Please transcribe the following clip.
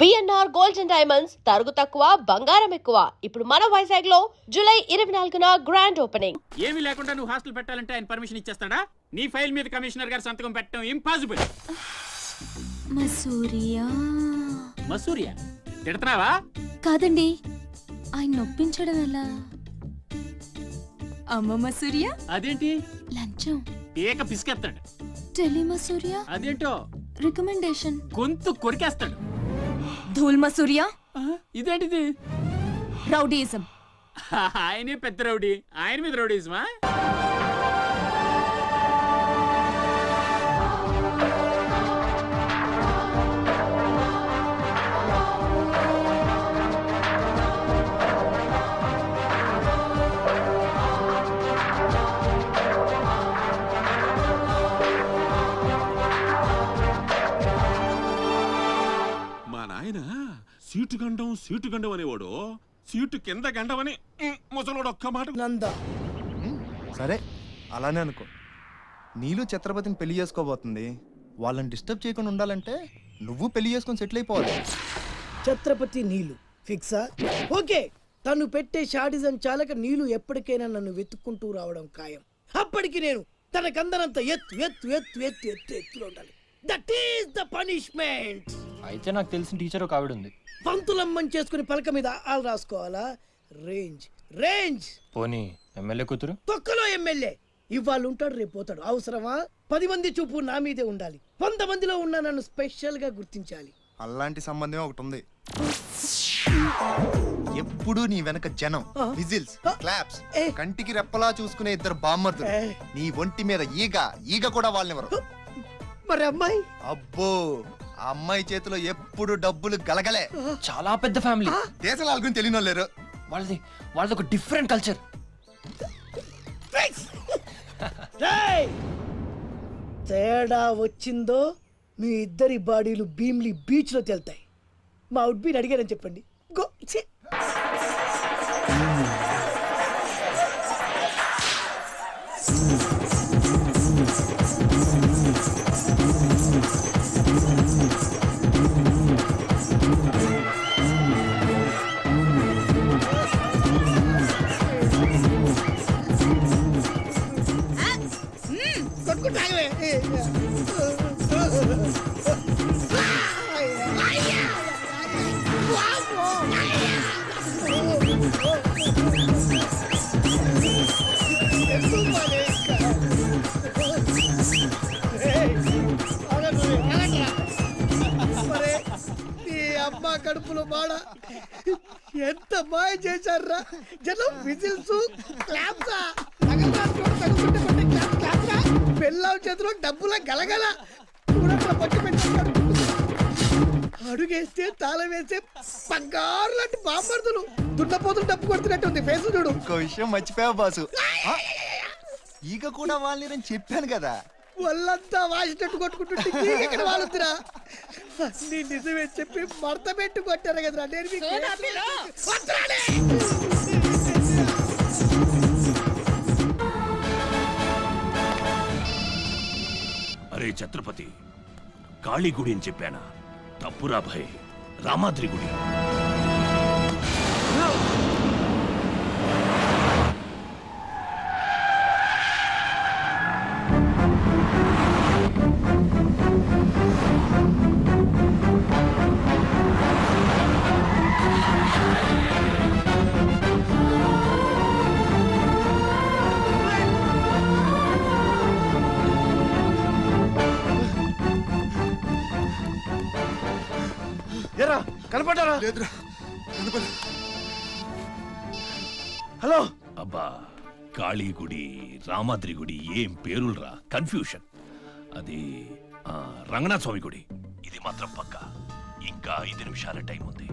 BNR gold and diamonds తరుగు తక్కువ బంగారం ఎక్కువ. ఇప్పుడు మన వైజాగ్ లో జూలై 24న గ్రాండ్ ఓపెనింగ్. ఏమీ లేకుండా నువ్వు హాస్టల్ పెట్టాలంటే ఆయన పర్మిషన్ ఇచ్చేస్తాడా? నీ ఫైల్ మీద కమిషనర్ గారు సంతకం పెట్టడం ఇంపాసిబుల్. మసూరియా తిడతావా? కాదండి, ఆయన నొప్పించడం ఎలా? అమ్మ మసూరియా అదేంటి? లంచం. ఏక పిసికేస్తాడు. టెలి మసూరియా అదేంటో రికమెండేషన్. గొంతు కొరికేస్తాడు. ధూల్ మసూరియా ఇదేంటిది? రౌడీయిజం. ఆయనే పెద్ద రౌడీ, ఆయన మీద రౌడీజమా? సీటు గండం అనేవాడు సీటు కింద గండమని ముసలోడు ఒక్క మాట. సరే అలానే అనుకో. నీళ్ళు ఛత్రపతిని పెళ్లి చేసుకోబోతుంది. వాళ్ళని డిస్టర్బ్ చేయకుండా ఉండాలంటే నువ్వు పెళ్లి చేసుకొని సెటిల్ అయిపోవాలి. ఛత్రపతి నీళ్ళు ఫిక్సా? ఓకే. తను పెట్టే షాడిజం చాలక నీళ్ళు ఎప్పటికైనా నన్ను వెతుక్కుంటూ రావడం ఖాయం. అప్పటికి నేను తనకందనంత ఎత్తులో ఉండాలి. That is the punishment. అయితే నాకు తెలిసిన టీచర్ ఒక ఆవిడ ఉంది. పంతులమ్మని చేసుకుని పలక మీద ఆలు రాసుకోవాలా? Range range. పోనీ ఎమ్మెల్యే కూతురు? తొక్కలో ఎమ్మెల్యే. ఇవాళ ఉంటాడు, రేపు పోతాడు. అవసరమా? 10 మంది చూపు నా మీదే ఉండాలి. 100 మందిలో ఉన్న నన్ను స్పెషల్ గా గుర్తించాలి. అలాంటి సంబంధమే ఒకటి ఉంది. ఎప్పుడు నీ వెనక జనం, విజిల్స్, క్లాప్స్, కంటికి రెప్పలా చూసుకునే ఇద్దరు బామ్మర్దులు. నీ ఒంటి మీద ఈగ కూడా వాళ్ళెవరు? మరి అమ్మాయి? అబ్బో, ఆ అమ్మాయి చేతిలో ఎప్పుడు డబ్బులు గలగలే. చాలా పెద్ద ఫ్యామిలీ. దేశాల గురించి తెలియని వాళ్ళు లేరు. వాళ్ళది ఒక డిఫరెంట్ కల్చర్. తేడా వచ్చిందో మీ ఇద్దరి బాడీలు భీమ్లీ బీచ్ లో తేలుతాయి. మా ఉడ్బీని అడిగారని చెప్పండి. గో. అమ్మ కడుపులో బాడ ఎంత మాయ చేశారా జనం. విజిల్స్, క్లాప్సా, పెళ్ళాం చేతిలో డబ్బుల గలగల. అడుగేస్తే తాళం వేస్తే బంగారు లాంటి బాంబర్దులు. దున్నపోతులు డబ్బు కొడుతున్నట్టు ఉంది ఫేస్ చూడు. ఇంకో విషయం మర్చిపోయావు బాసు. ఈగ కూడా వాళ్ళని చెప్పాను కదా. వాళ్ళంతా వాసినట్టు కొట్టుకుంటుంటే ఇక్కడ వాళ్ళుతురా. నీ నిజమే చెప్పి మడత పెట్టి కొట్టారు కదరా. నేను అరే ఛత్రపతి, కాళీ గుడి అని చెప్పానా? తప్పురా భయ్, రామాద్రి గుడి. కనపడ్డారా? హలో. అబ్బా, కాళీ గుడి, రామాద్రి గుడి ఏం పేరులరా, కన్ఫ్యూషన్. అది రంగనాథ స్వామి గుడి. ఇది మాత్రం పక్కా. ఇంకా 5 నిమిషాల టైం ఉంది.